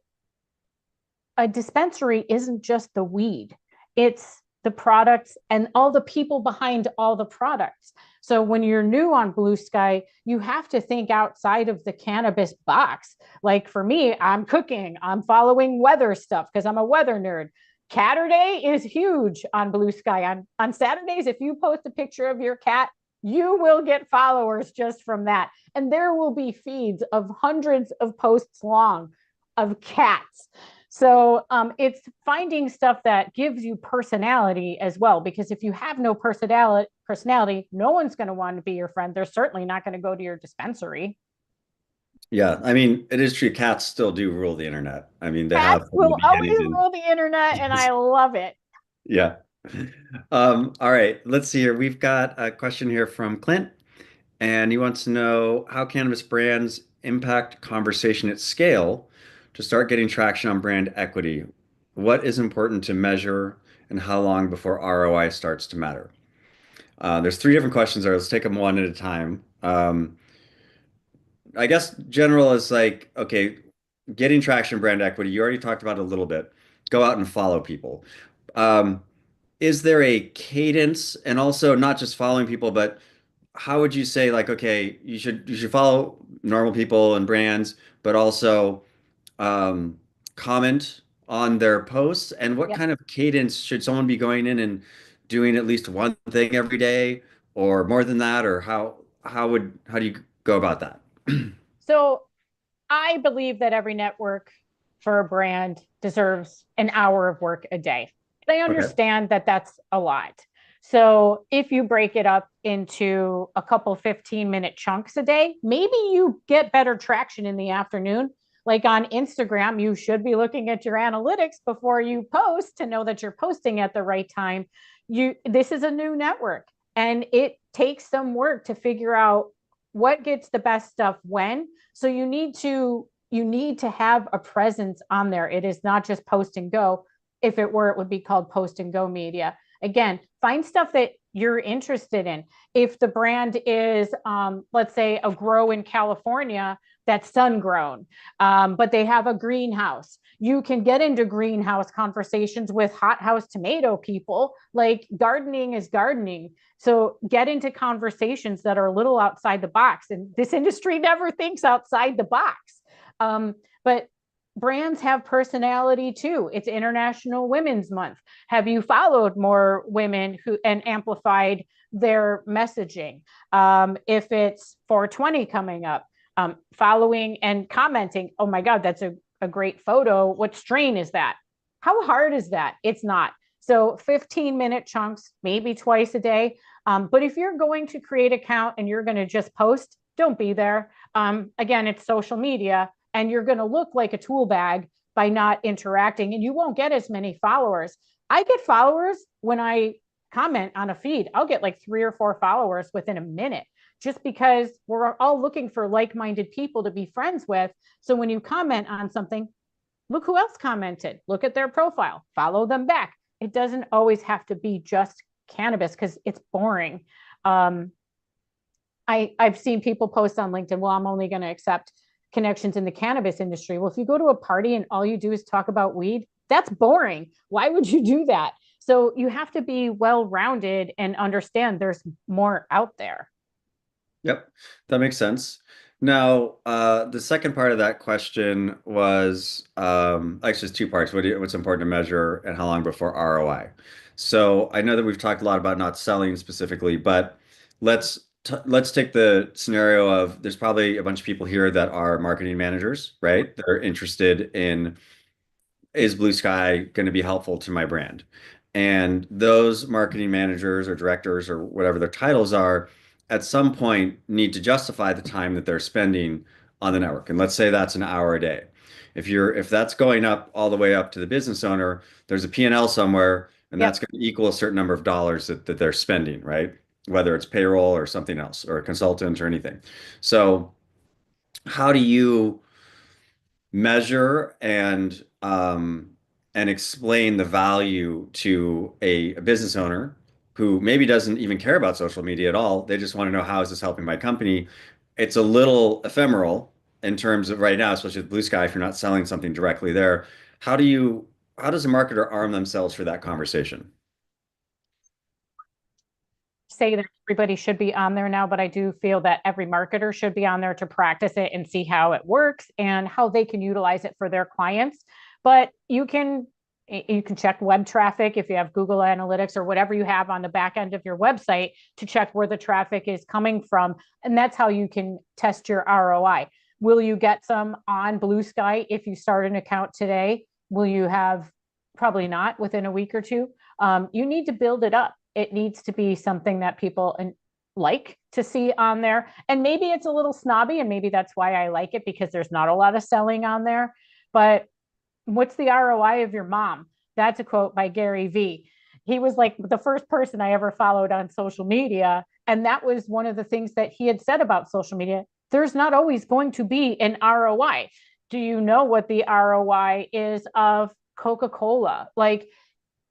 a dispensary isn't just the weed, it's the products and all the people behind all the products. So when you're new on Blue Sky, you have to think outside of the cannabis box. Like for me, I'm cooking, I'm following weather stuff because I'm a weather nerd. Catterday is huge on Blue Sky. On Saturdays, if you post a picture of your cat, you will get followers just from that. And there will be feeds of hundreds of posts long of cats. So it's finding stuff that gives you personality as well. Because if you have no personality, no one's going to want to be your friend. They're certainly not going to go to your dispensary. Yeah, I mean, it is true. Cats still do rule the internet. I mean, they have Cats from the will always beginning. rule the internet, and I love it. Yeah. All right, let's see here. We've got a question here from Clint, and he wants to know how cannabis brands impact conversation at scale to start getting traction on brand equity. What is important to measure, and how long before ROI starts to matter? There's three different questions there. Let's take them one at a time. I guess general is like, okay, getting traction brand equity. You already talked about it a little bit. Go out and follow people. Um, is there a cadence and also not just following people, but how would you say like, okay, you should follow normal people and brands, but also um, comment on their posts? And what Yep. kind of cadence should someone be going in and doing at least one thing every day or more than that? Or how do you go about that? So I believe that every network for a brand deserves an hour of work a day. I Okay. understand that that's a lot. So if you break it up into a couple 15-minute chunks a day, maybe you get better traction in the afternoon. Like on Instagram, you should be looking at your analytics before you post to know that you're posting at the right time. This is a new network and it takes some work to figure out what gets the best stuff when. So you need to have a presence on there. It is not just post and go. If it were, it would be called post and go media. Again, find stuff that you're interested in. If the brand is, let's say, a grow in California that's sun grown, but they have a greenhouse, you can get into greenhouse conversations with hothouse tomato people. Like gardening is gardening. So get into conversations that are a little outside the box. And this industry never thinks outside the box. But brands have personality too. It's International Women's Month. Have you followed more women who and amplified their messaging? If it's 420 coming up, following and commenting, oh my God, that's a great photo. What strain is that? How hard is that? It's not. So 15-minute chunks, maybe twice a day. But if you're going to create an account and you're going to just post, don't be there. Again, it's social media and you're going to look like a tool bag by not interacting and you won't get as many followers. I get followers when I comment on a feed. I'll get like 3 or 4 followers within a minute just because we're all looking for like-minded people to be friends with. So when you comment on something, look who else commented, look at their profile, follow them back. It doesn't always have to be just cannabis because it's boring. I've seen people post on LinkedIn, well, I'm only going to accept connections in the cannabis industry. Well, if you go to a party and all you do is talk about weed, that's boring. Why would you do that? So you have to be well-rounded and understand there's more out there. Yep, that makes sense. Now, the second part of that question was actually it's two parts. What's important to measure and how long before ROI? So I know that we've talked a lot about not selling specifically, but let's take the scenario of there's probably a bunch of people here that are marketing managers, right? That are interested in is Blue Sky going to be helpful to my brand? And those marketing managers or directors or whatever their titles are, at some point need to justify the time that they're spending on the network. And let's say that's an hour a day. If that's going up all the way up to the business owner, there's a P&L somewhere, and that's Yep. going to equal a certain number of dollars that they're spending, right? Whether it's payroll or something else, or a consultant or anything. So how do you measure and explain the value to a business owner who maybe doesn't even care about social media at all. They just want to know how is this helping my company. It's a little ephemeral in terms of right now, especially with Blue Sky, if you're not selling something directly there. How do you how does a marketer arm themselves for that conversation? Say that everybody should be on there now, but I do feel that every marketer should be on there to practice it and see how it works and how they can utilize it for their clients. But you can You can check web traffic if you have Google Analytics or whatever you have on the back end of your website to check where the traffic is coming from. And that's how you can test your ROI. Will you get some on Bluesky if you start an account today? Will you have? Probably not within a week or two. You need to build it up. It needs to be something that people like to see on there. And maybe it's a little snobby, and maybe that's why I like it, because there's not a lot of selling on there. But what's the ROI of your mom? That's a quote by Gary Vee. He was like the first person I ever followed on social media. And that was one of the things that he had said about social media. There's not always going to be an ROI. Do you know what the ROI is of Coca-Cola? Like,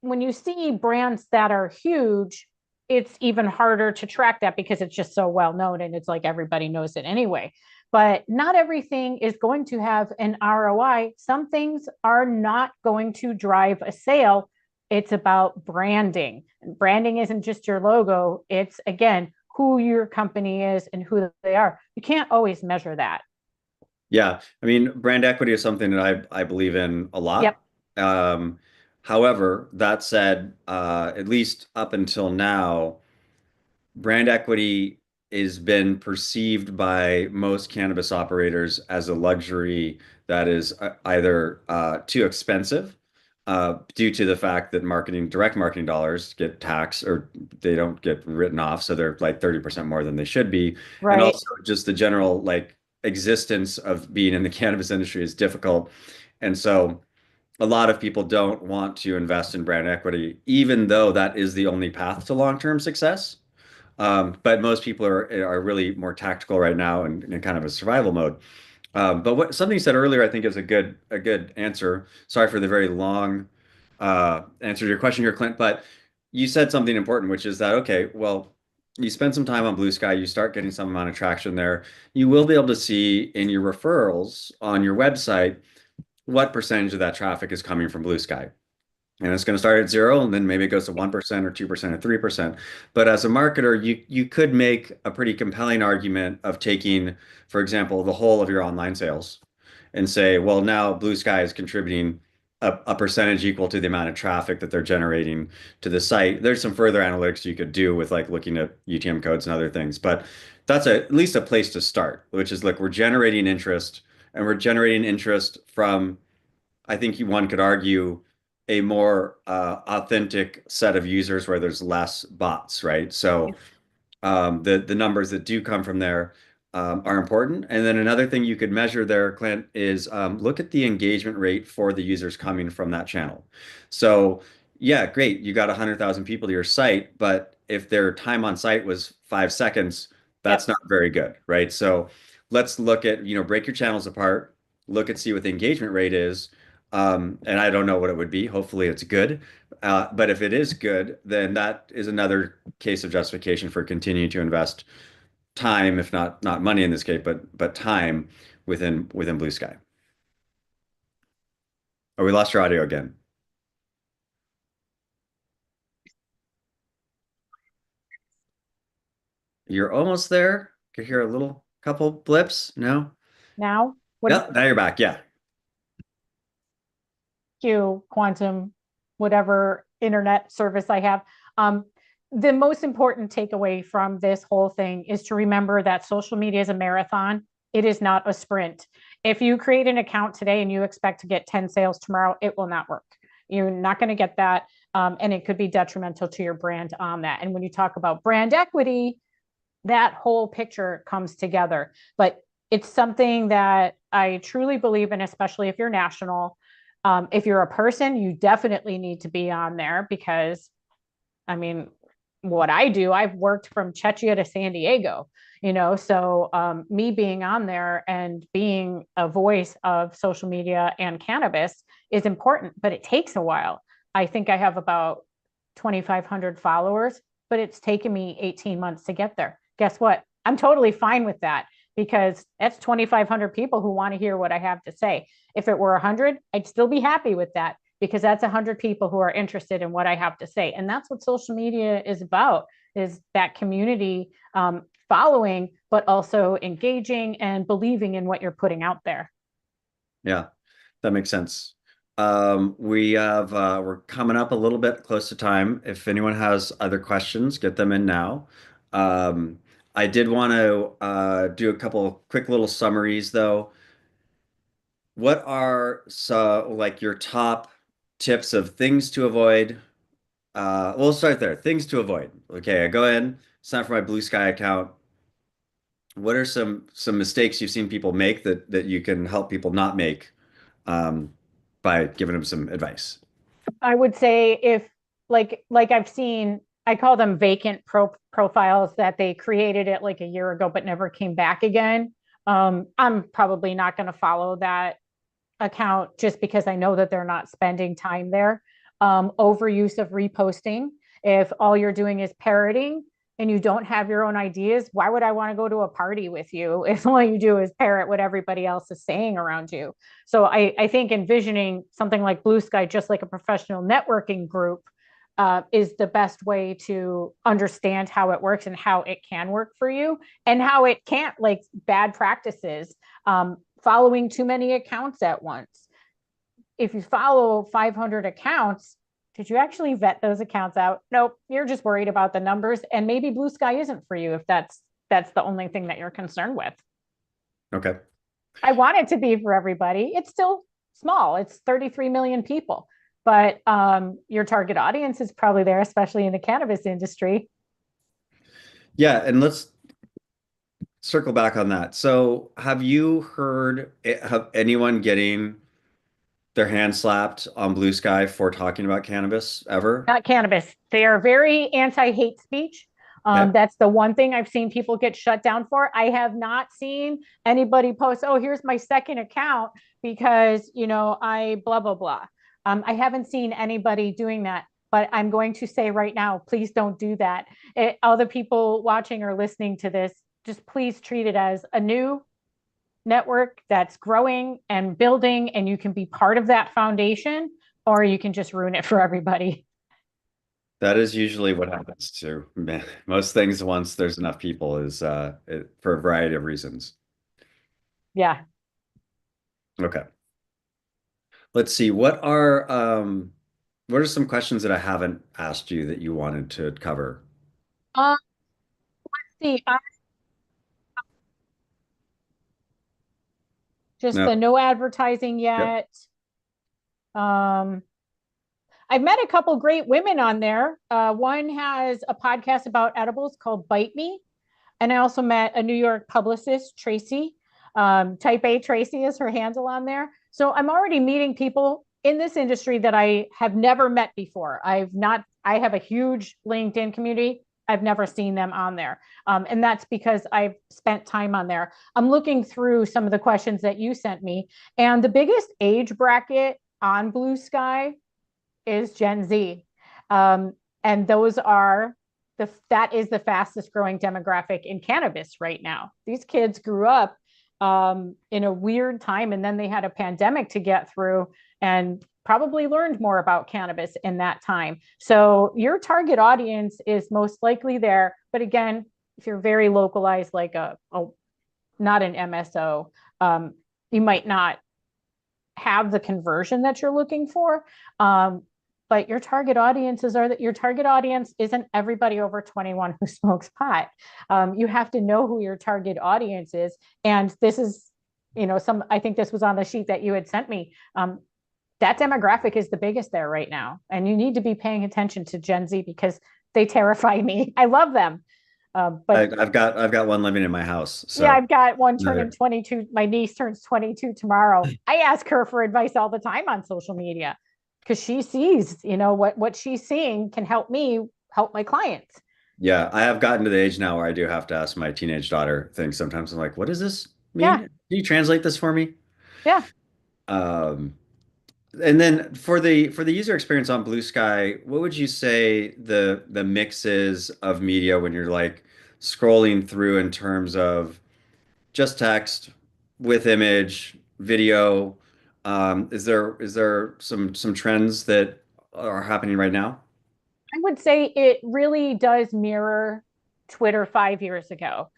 when you see brands that are huge, it's even harder to track that because it's just so well known and it's like everybody knows it anyway. But not everything is going to have an ROI. Some things are not going to drive a sale. It's about branding. And branding isn't just your logo, it's again who your company is and who they are. You can't always measure that. Yeah, I mean, brand equity is something that I believe in a Yep. lot. Um, However, that said, at least up until now, brand equity has been perceived by most cannabis operators as a luxury that is either too expensive due to the fact that direct marketing dollars get taxed or they don't get written off, so they're like 30% more than they should be, and Right. also just the general like existence of being in the cannabis industry is difficult, and so a lot of people don't want to invest in brand equity, even though that is the only path to long-term success. But most people are really more tactical right now and in kind of a survival mode. But what something you said earlier, I think, is a good answer. Sorry for the very long answer to your question here, Clint. But you said something important, which is that okay, well, you spend some time on Bluesky, you start getting some amount of traction there. You will be able to see in your referrals on your website what percentage of that traffic is coming from Bluesky. And it's going to start at zero, and then maybe it goes to 1% or 2% or 3%. But as a marketer, you could make a pretty compelling argument of taking, for example, the whole of your online sales and say, well, now Bluesky is contributing a percentage equal to the amount of traffic that they're generating to the site. There's some further analytics you could do with like looking at UTM codes and other things, but that's at least a place to start, which is, look, we're generating interest, and we're generating interest from, I think one could argue, a more authentic set of users where there's less bots, right? So the numbers that do come from there are important. And then another thing you could measure there, Clint, is look at the engagement rate for the users coming from that channel. So yeah, great, you got 100,000 people to your site, but if their time on site was 5 seconds, that's Yep. not very good, right? So let's look at, break your channels apart, look and see what the engagement rate is. And I don't know what it would be. Hopefully it's good. But if it is good, then that is another case of justification for continuing to invest time, if not money in this case, but time within Bluesky. Oh, we lost your audio again. You're almost there. Could hear a little couple blips. No? Now, what Yep, now you're back. Yeah. Q, quantum, whatever internet service I have. Um, the most important takeaway from this whole thing is to remember that social media is a marathon. It is not a sprint. If you create an account today and you expect to get 10 sales tomorrow, it will not work. You're not going to get that. And it could be detrimental to your brand on that. And when you talk about brand equity, that whole picture comes together. But it's something that I truly believe in, especially if you're national. If you're a person, you definitely need to be on there because, I mean, what I do, I've worked from Chechia to San Diego, so me being on there and being a voice of social media and cannabis is important, but it takes a while. I think I have about 2,500 followers, but it's taken me 18 months to get there. Guess what? I'm totally fine with that because that's 2,500 people who want to hear what I have to say. If it were 100, I'd still be happy with that because that's 100 people who are interested in what I have to say. And that's what social media is about, is that community following, but also engaging and believing in what you're putting out there. Yeah, that makes sense. We're coming up a little bit close to time. If anyone has other questions, get them in now. Um, I did want to do a couple quick little summaries though. What are like your top tips of things to avoid? We'll start there. Things to avoid. Okay, I go in, sign up for my Blue Sky account. What are some mistakes you've seen people make that you can help people not make um, by giving them some advice? I would say if like I've seen, I call them vacant profiles that they created it like a year ago but never came back again. I'm probably not going to follow that account just because I know that they're not spending time there. Overuse of reposting. If all you're doing is parroting and you don't have your own ideas, why would I want to go to a party with you if all you do is parrot what everybody else is saying around you? So I think envisioning something like Blue Sky, just like a professional networking group, is the best way to understand how it works and how it can work for you and how it can't, like bad practices, following too many accounts at once. If you follow 500 accounts, did you actually vet those accounts out? Nope, you're just worried about the numbers, and maybe Blue Sky isn't for you if that's the only thing that you're concerned with. Okay. I want it to be for everybody. It's still small. It's 33 million people, but your target audience is probably there, especially in the cannabis industry. Yeah, and let's circle back on that. So, have you heard have anyone getting their hand slapped on Blue Sky for talking about cannabis ever? Not cannabis. They are very anti-hate speech. Okay. That's the one thing I've seen people get shut down for. I have not seen anybody post, "Oh, here's my second account because I blah blah blah." I haven't seen anybody doing that. But I'm going to say right now, please don't do that. All the people watching or listening to this, just please treat it as a new network that's growing and building, and you can be part of that foundation, or you can just ruin it for everybody. That is usually what happens to most things once there's enough people is for a variety of reasons. Yeah. Okay. Let's see. What are some questions that I haven't asked you that you wanted to cover? Um, see, just No. the no advertising Yep. yet. Um, I've met a couple great women on there. One has a podcast about edibles called Bite Me. And I also met a New York publicist, Tracy. Type A Tracy is her handle on there. So I'm already meeting people in this industry that I have never met before. I have a huge LinkedIn community. I've never seen them on there. And that's because I've spent time on there. I'm looking through some of the questions that you sent me. And the biggest age bracket on Blue Sky is Gen Z. And that is the fastest growing demographic in cannabis right now. These kids grew up in a weird time, and then they had a pandemic to get through and probably learned more about cannabis in that time. So your target audience is most likely there. But again, if you're very localized, like not an MSO, you might not have the conversion that you're looking for. But your target audiences are that your target audience isn't everybody over 21 who smokes pot. You have to know who your target audience is. And this is, I think this was on the sheet that you had sent me. That demographic is the biggest there right now. And you need to be paying attention to Gen Z because they terrify me. I love them. But I've got one living in my house, yeah, so I've got one turning another. 22. My niece turns 22 tomorrow. I ask her for advice all the time on social media because she sees, what she's seeing can help me help my clients. Yeah, I have gotten to the age now where I do have to ask my teenage daughter things sometimes. I'm like, what does this mean? Yeah, Can you translate this for me? yeah. Um, and then for the user experience on Blue Sky, what would you say the mix is of media when you're like scrolling through in terms of just text with image, video? Is there some trends that are happening right now? I would say it really does mirror Twitter 5 years ago.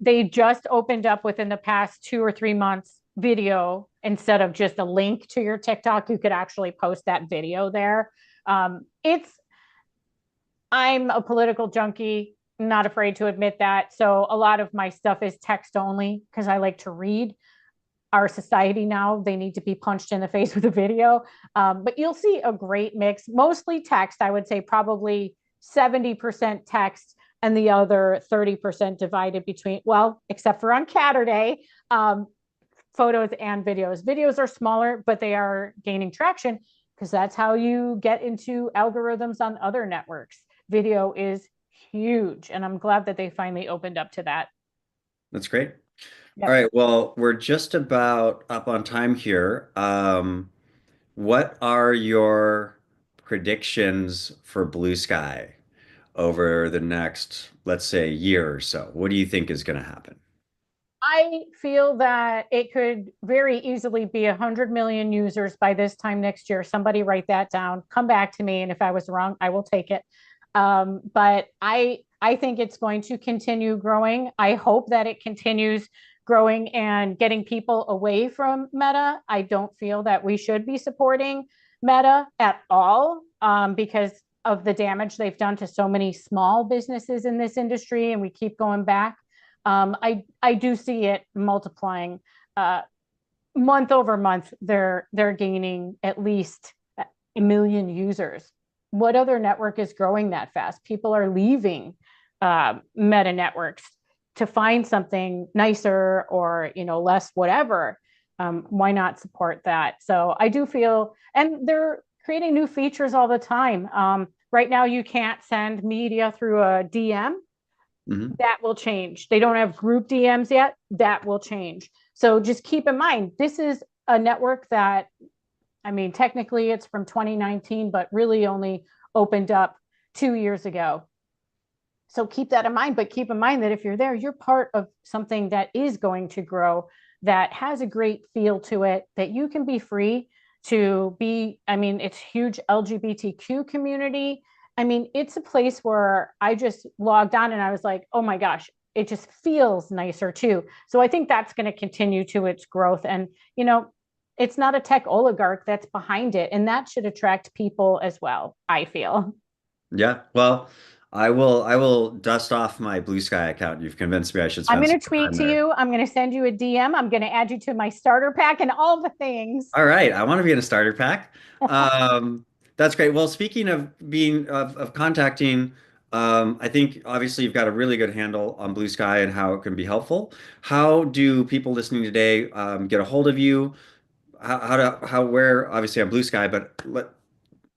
They just opened up within the past 2 or 3 months video. instead of just a link to your TikTok, you could actually post that video there. It's I'm a political junkie, not afraid to admit that. So a lot of my stuff is text only because I like to read. Our society now, they need to be punched in the face with a video. But you'll see a great mix, mostly text. I would say probably 70% text and the other 30% divided between, well, except for on Catterday, photos and videos. Videos are smaller, but they are gaining traction because that's how you get into algorithms on other networks. Video is huge, and I'm glad that they finally opened up to that. That's great. All Yep. right, well, we're just about up on time here. What are your predictions for Blue Sky over the next, let's say, year or so? What do you think is going to happen? I feel that it could very easily be 100 million users by this time next year. Somebody write that down. Come back to me, and if I was wrong, I will take it. But I think it's going to continue growing. I hope that it continues growing and getting people away from Meta. I don't feel that we should be supporting Meta at all because of the damage they've done to so many small businesses in this industry, and we keep going back. I do see it multiplying month over month. They're gaining at least a million users. What other network is growing that fast? People are leaving meta networks to find something nicer or less whatever. Why not support that? So I do feel, and they're creating new features all the time. Right now, you can't send media through a DM. Hmm. That will change. They don't have group DMs yet. That will change. So just keep in mind, this is a network that, I mean, technically it's from 2019, but really only opened up 2 years ago. So keep that in mind, but keep in mind that if you're there, you're part of something that is going to grow, that has a great feel to it, that you can be free to be. I mean, it's huge LGBTQ community. I mean, it's a place where I just logged on and I was like, oh my gosh, it just feels nicer too. So I think that's going to continue to its growth. And, it's not a tech oligarch that's behind it. And that should attract people as well, I feel. Yeah, well, I will dust off my Blue Sky account. You've convinced me I should I'm spend going some to tweet time to there. you. I'm going to send you a DM. I'm going to add you to my starter pack and all the things. All right, I want to be in a starter pack. Um, that's great. Well, speaking of being of contacting, I think obviously you've got a really good handle on Blue Sky and how it can be helpful. How do people listening today get a hold of you? Where obviously on Blue Sky, but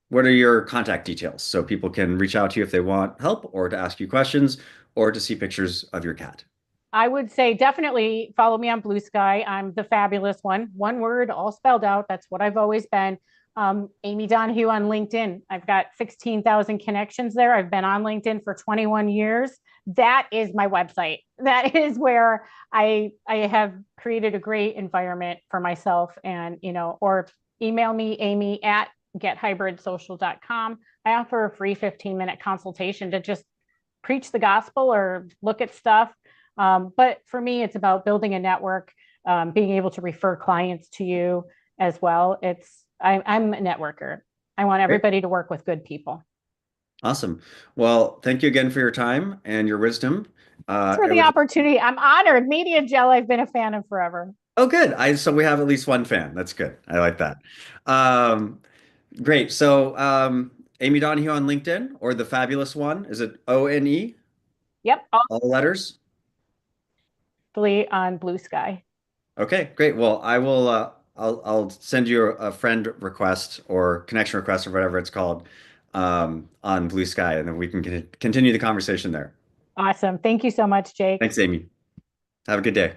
what are your contact details so people can reach out to you if they want help or to ask you questions or to see pictures of your cat? I would say definitely follow me on Bluesky. I'm the fabulous one word, all spelled out. That's what I've always been. Amy Donahue on LinkedIn. I've got 16,000 connections there. I've been on LinkedIn for 21 years. That is my website. That is where I have created a great environment for myself, and or email me, Amy at gethybridsocial.com. I offer a free 15-minute consultation to just preach the gospel or look at stuff. But for me, it's about building a network, being able to refer clients to you as well. I'm a networker. I want Great. everybody to work with good people. Awesome. Well, thank you again for your time and your wisdom. Thanks for It the was opportunity. I'm honored. MediaJel, I've been a fan of forever. oh good. So we have at least one fan. That's good. I like that. Um, great. So Amy Donahue on LinkedIn or the fabulous one. Is it ONE? Yep, All the letters? hopefully on Bluesky. Okay, great. Well, I'll send you a friend request or connection request or whatever it's called on Blue Sky, and then we can continue the conversation there. Awesome. Thank you so much, Jake. Thanks, Amy. Have a good day.